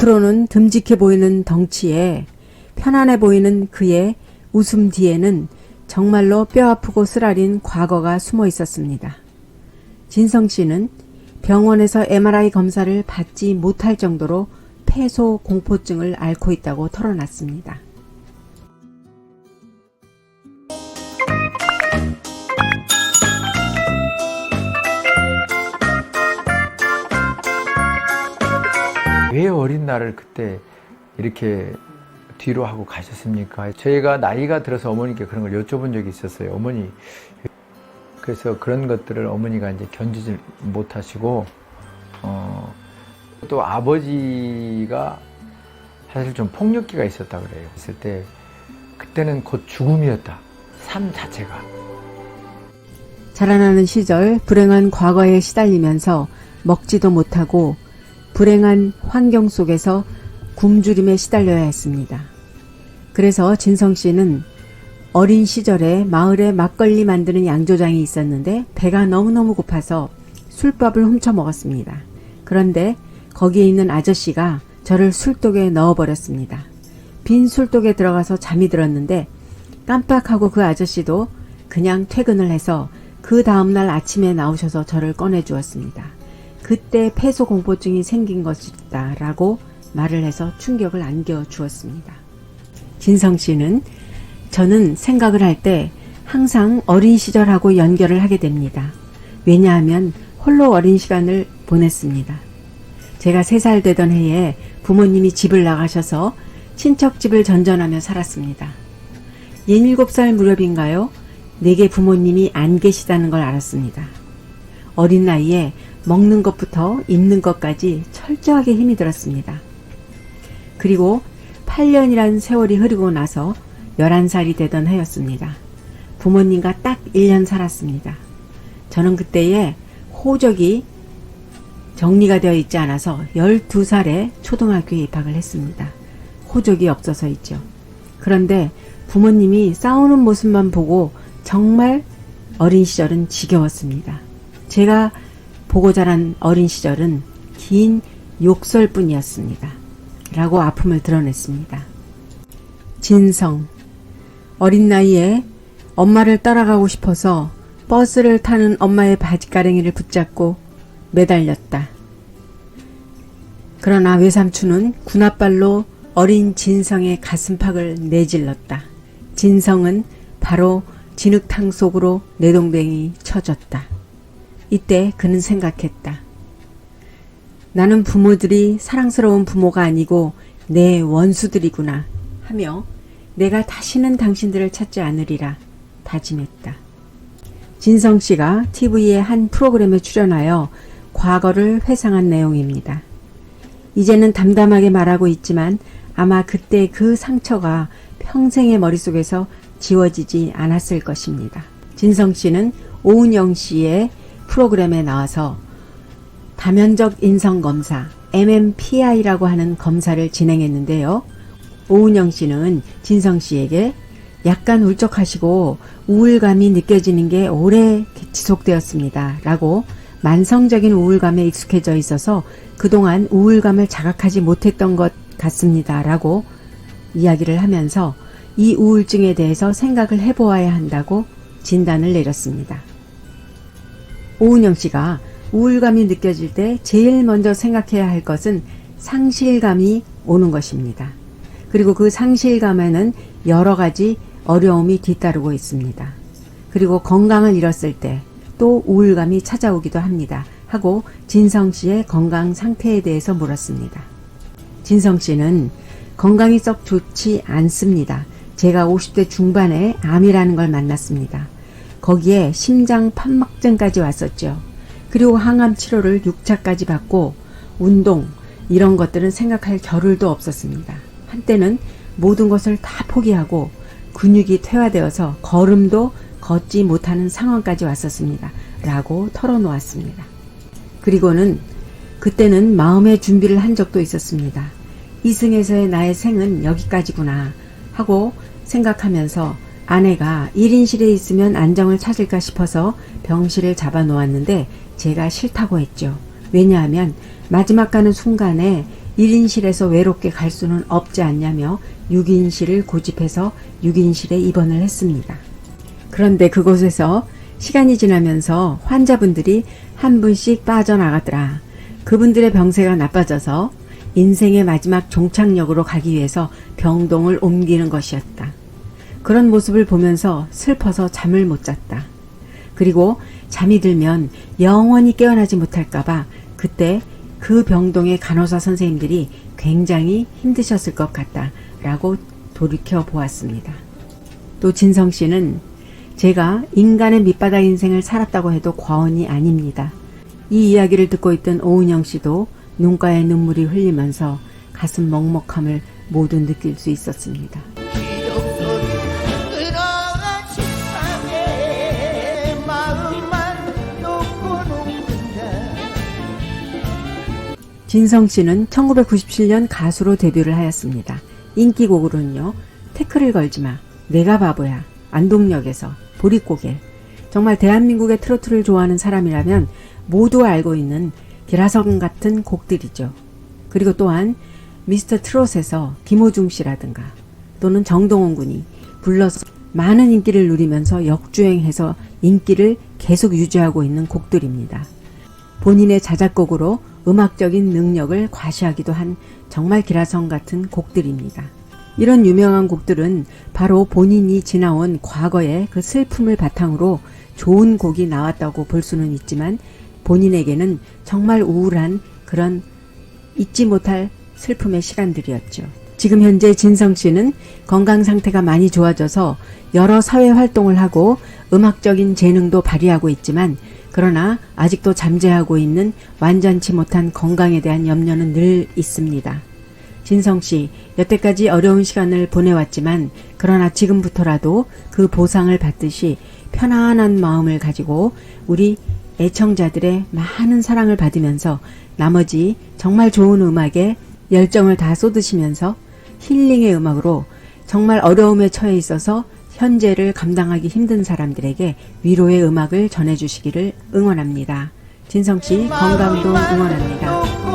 겉으로는 듬직해 보이는 덩치에 편안해 보이는 그의 웃음 뒤에는 정말로 뼈아프고 쓰라린 과거가 숨어 있었습니다. 진성 씨는 병원에서 MRI 검사를 받지 못할 정도로 폐소 공포증을 앓고 있다고 털어놨습니다. 왜 어린 날을 그때 이렇게 뒤로 하고 가셨습니까? 저희가 나이가 들어서 어머니께 그런 걸 여쭤본 적이 있었어요. 어머니. 그래서 그런 것들을 어머니가 이제 견디지 못하시고, 또 아버지가 사실 좀 폭력기가 있었다 그래요. 그랬을 때, 그때는 곧 죽음이었다. 삶 자체가. 자라나는 시절 불행한 과거에 시달리면서 먹지도 못하고 불행한 환경 속에서 굶주림에 시달려야 했습니다. 그래서 진성 씨는 어린 시절에 마을에 막걸리 만드는 양조장이 있었는데 배가 너무너무 고파서 술밥을 훔쳐 먹었습니다. 그런데 거기에 있는 아저씨가 저를 술독에 넣어버렸습니다. 빈 술독에 들어가서 잠이 들었는데 깜빡하고 그 아저씨도 그냥 퇴근을 해서 그 다음날 아침에 나오셔서 저를 꺼내주었습니다. 그때 폐소공포증이 생긴 것이다 라고 말을 해서 충격을 안겨주었습니다. 진성 씨는 저는 생각을 할 때 항상 어린 시절하고 연결을 하게 됩니다. 왜냐하면 홀로 어린 시간을 보냈습니다. 제가 3살 되던 해에 부모님이 집을 나가셔서 친척 집을 전전하며 살았습니다. 17살 무렵인가요? 내게 부모님이 안 계시다는 걸 알았습니다. 어린 나이에 먹는 것부터 입는 것까지 철저하게 힘이 들었습니다. 그리고 8년이란 세월이 흐르고 나서 11살이 되던 해였습니다. 부모님과 딱 1년 살았습니다. 저는 그때에 호적이 정리가 되어 있지 않아서 12살에 초등학교에 입학을 했습니다. 호적이 없어서있죠. 그런데 부모님이 싸우는 모습만 보고 정말 어린 시절은 지겨웠습니다. 제가 보고 자란 어린 시절은 긴 욕설뿐이었습니다. 라고 아픔을 드러냈습니다. 진성. 어린 나이에 엄마를 따라가고 싶어서 버스를 타는 엄마의 바지가랭이를 붙잡고 매달렸다. 그러나 외삼촌은 군홧발로 어린 진성의 가슴팍을 내질렀다. 진성은 바로 진흙탕 속으로 내동댕이 쳐졌다. 이때 그는 생각했다. 나는 부모들이 사랑스러운 부모가 아니고 내 원수들이구나 하며 내가 다시는 당신들을 찾지 않으리라 다짐했다. 진성 씨가 TV의 한 프로그램에 출연하여 과거를 회상한 내용입니다. 이제는 담담하게 말하고 있지만 아마 그때 그 상처가 평생의 머릿속에서 지워지지 않았을 것입니다. 진성 씨는 오은영 씨의 프로그램에 나와서 다면적 인성검사 MMPI라고 하는 검사를 진행했는데요. 오은영 씨는 진성 씨에게 약간 울적하시고 우울감이 느껴지는 게 오래 지속되었습니다. 라고 만성적인 우울감에 익숙해져 있어서 그동안 우울감을 자각하지 못했던 것 같습니다. 라고 이야기를 하면서 이 우울증에 대해서 생각을 해보아야 한다고 진단을 내렸습니다. 오은영 씨가 우울감이 느껴질 때 제일 먼저 생각해야 할 것은 상실감이 오는 것입니다. 그리고 그 상실감에는 여러 가지 어려움이 뒤따르고 있습니다. 그리고 건강을 잃었을 때 또 우울감이 찾아오기도 합니다. 하고 진성 씨의 건강 상태에 대해서 물었습니다. 진성 씨는 건강이 썩 좋지 않습니다. 제가 50대 중반에 암이라는 걸 만났습니다. 거기에 심장 판막증까지 왔었죠. 그리고 항암 치료를 6차까지 받고 운동 이런 것들은 생각할 겨를도 없었습니다. 한때는 모든 것을 다 포기하고 근육이 퇴화되어서 걸음도 걷지 못하는 상황까지 왔었습니다. 라고 털어놓았습니다. 그리고는 그때는 마음의 준비를 한 적도 있었습니다. 이승에서의 나의 생은 여기까지구나 하고 생각하면서 아내가 1인실에 있으면 안정을 찾을까 싶어서 병실을 잡아 놓았는데 제가 싫다고 했죠. 왜냐하면 마지막 가는 순간에 1인실에서 외롭게 갈 수는 없지 않냐며 6인실을 고집해서 6인실에 입원을 했습니다. 그런데 그곳에서 시간이 지나면서 환자분들이 한 분씩 빠져나가더라. 그분들의 병세가 나빠져서 인생의 마지막 종착역으로 가기 위해서 병동을 옮기는 것이었다. 그런 모습을 보면서 슬퍼서 잠을 못 잤다. 그리고 잠이 들면 영원히 깨어나지 못할까봐 그때 그 병동의 간호사 선생님들이 굉장히 힘드셨을 것 같다라고 돌이켜 보았습니다. 또 진성 씨는 제가 인간의 밑바닥 인생을 살았다고 해도 과언이 아닙니다. 이 이야기를 듣고 있던 오은영 씨도 눈가에 눈물이 흘리면서 가슴 먹먹함을 모두 느낄 수 있었습니다. 진성 씨는 1997년 가수로 데뷔를 하였습니다. 인기곡으로는요, 태클을 걸지마, 내가 바보야, 안동역에서, 보릿고개. 정말 대한민국의 트로트를 좋아하는 사람이라면 모두 알고 있는 기라성 같은 곡들이죠. 그리고 또한 미스터 트롯에서 김호중 씨라든가 또는 정동원 군이 불러서 많은 인기를 누리면서 역주행해서 인기를 계속 유지하고 있는 곡들입니다. 본인의 자작곡으로 음악적인 능력을 과시하기도 한 정말 기라성 같은 곡들입니다. 이런 유명한 곡들은 바로 본인이 지나온 과거의 그 슬픔을 바탕으로 좋은 곡이 나왔다고 볼 수는 있지만 본인에게는 정말 우울한 그런 잊지 못할 슬픔의 시간들이었죠. 지금 현재 진성 씨는 건강 상태가 많이 좋아져서 여러 사회 활동을 하고 음악적인 재능도 발휘하고 있지만 그러나 아직도 잠재하고 있는 완전치 못한 건강에 대한 염려는 늘 있습니다. 진성 씨, 여태까지 어려운 시간을 보내왔지만 그러나 지금부터라도 그 보상을 받듯이 편안한 마음을 가지고 우리 애청자들의 많은 사랑을 받으면서 나머지 정말 좋은 음악에 열정을 다 쏟으시면서 힐링의 음악으로 정말 어려움에 처해 있어서 현재를 감당하기 힘든 사람들에게 위로의 음악을 전해주시기를 응원합니다. 진성씨 건강도 응원합니다.